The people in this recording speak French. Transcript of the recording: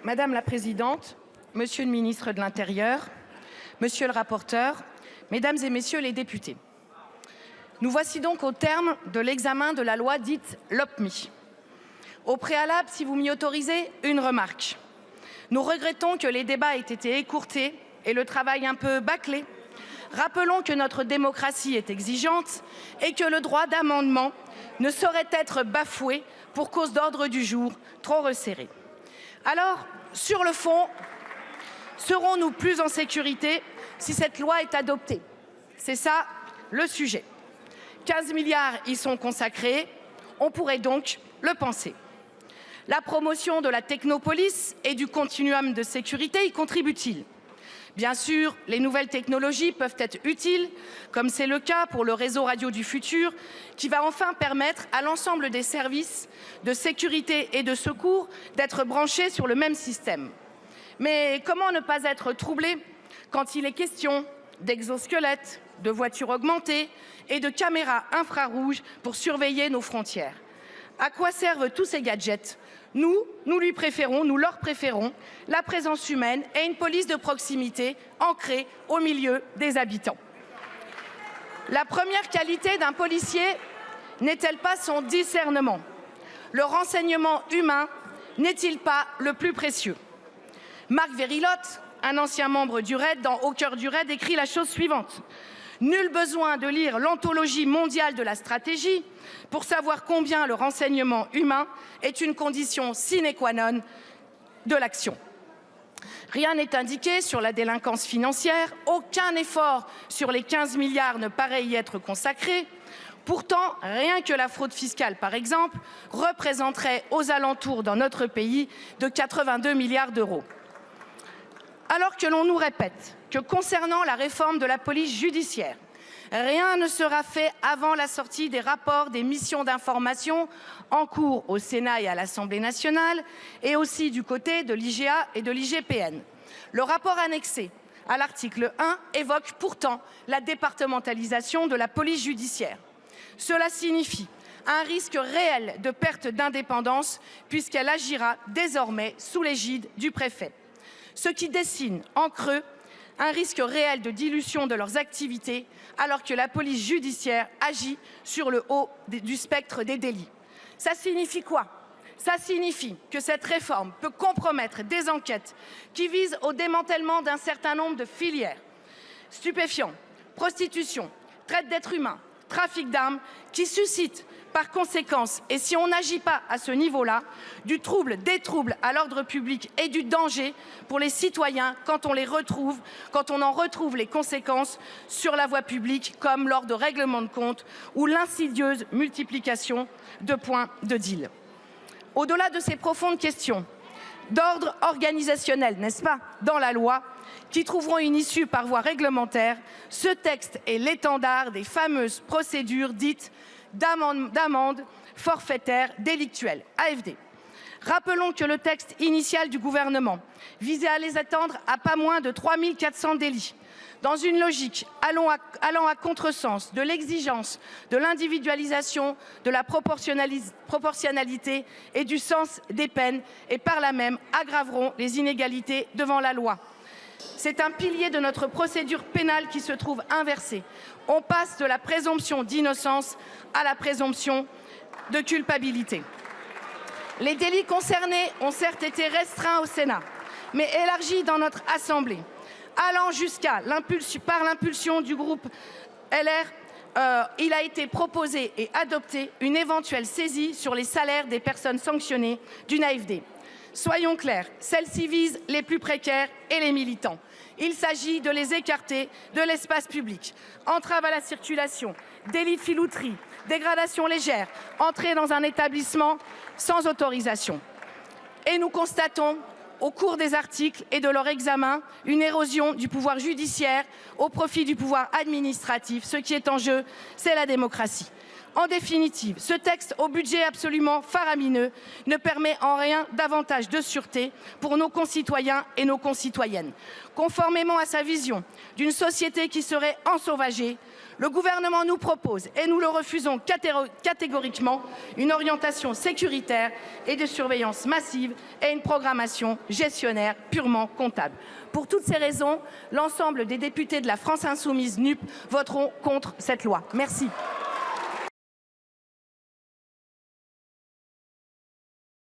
Madame la présidente, monsieur le ministre de l'Intérieur, monsieur le rapporteur, mesdames et messieurs les députés. Nous voici donc au terme de l'examen de la loi dite LOPMI. Au préalable, si vous m'y autorisez, une remarque. Nous regrettons que les débats aient été écourtés et le travail un peu bâclé. Rappelons que notre démocratie est exigeante et que le droit d'amendement ne saurait être bafoué pour cause d'ordre du jour trop resserré. Alors, sur le fond, serons-nous plus en sécurité si cette loi est adoptée? C'est ça le sujet. 15 milliards y sont consacrés, on pourrait donc le penser. La promotion de la technopolis et du continuum de sécurité y contribue-t-il? Bien sûr, les nouvelles technologies peuvent être utiles, comme c'est le cas pour le réseau radio du futur, qui va enfin permettre à l'ensemble des services de sécurité et de secours d'être branchés sur le même système. Mais comment ne pas être troublé quand il est question d'exosquelettes, de voitures augmentées et de caméras infrarouges pour surveiller nos frontières? À quoi servent tous ces gadgets? Nous leur préférons la présence humaine et une police de proximité ancrée au milieu des habitants. La première qualité d'un policier n'est-elle pas son discernement? Le renseignement humain n'est-il pas le plus précieux? Marc Verilotte, un ancien membre du RAID, dans Au cœur du RAID, écrit la chose suivante: nul besoin de lire l'anthologie mondiale de la stratégie pour savoir combien le renseignement humain est une condition sine qua non de l'action. Rien n'est indiqué sur la délinquance financière, aucun effort sur les 15 milliards ne paraît y être consacré. Pourtant, rien que la fraude fiscale, par exemple, représenterait aux alentours dans notre pays de 82 milliards d'euros. Alors que l'on nous répète que concernant la réforme de la police judiciaire, rien ne sera fait avant la sortie des rapports des missions d'information en cours au Sénat et à l'Assemblée nationale, et aussi du côté de l'IGA et de l'IGPN. Le rapport annexé à l'article 1 évoque pourtant la départementalisation de la police judiciaire. Cela signifie un risque réel de perte d'indépendance puisqu'elle agira désormais sous l'égide du préfet, ce qui dessine en creux un risque réel de dilution de leurs activités alors que la police judiciaire agit sur le haut du spectre des délits. Ça signifie quoi? Ça signifie que cette réforme peut compromettre des enquêtes qui visent au démantèlement d'un certain nombre de filières: stupéfiants, prostitution, traite d'êtres humains, trafic d'armes, qui suscitent par conséquence, et si on n'agit pas à ce niveau-là, des troubles à l'ordre public et du danger pour les citoyens quand on en retrouve les conséquences sur la voie publique, comme lors de règlements de compte ou l'insidieuse multiplication de points de deal. Au-delà de ces profondes questions d'ordre organisationnel, n'est-ce pas, dans la loi, qui trouveront une issue par voie réglementaire, ce texte est l'étendard des fameuses procédures dites d'amende forfaitaire délictuelle, AFD. Rappelons que le texte initial du gouvernement visait à les étendre à pas moins de 3 400 délits, dans une logique allant à contresens de l'exigence de l'individualisation, de la proportionnalité et du sens des peines, et par là même aggraveront les inégalités devant la loi. C'est un pilier de notre procédure pénale qui se trouve inversé. On passe de la présomption d'innocence à la présomption de culpabilité. Les délits concernés ont certes été restreints au Sénat, mais élargis dans notre Assemblée, allant jusqu'à par l'impulsion du groupe LR, il a été proposé et adopté une éventuelle saisie sur les salaires des personnes sanctionnées d'une AFD. Soyons clairs, celle-ci vise les plus précaires et les militants. Il s'agit de les écarter de l'espace public. Entrave à la circulation, délit de filouterie, dégradation légère, entrée dans un établissement sans autorisation. Et nous constatons, au cours des articles et de leur examen, une érosion du pouvoir judiciaire au profit du pouvoir administratif. Ce qui est en jeu, c'est la démocratie. En définitive, ce texte au budget absolument faramineux ne permet en rien davantage de sûreté pour nos concitoyens et nos concitoyennes. Conformément à sa vision d'une société qui serait ensauvagée, le gouvernement nous propose, et nous le refusons catégoriquement, une orientation sécuritaire et de surveillance massive et une programmation gestionnaire purement comptable. Pour toutes ces raisons, l'ensemble des députés de la France insoumise NUP voteront contre cette loi. Merci.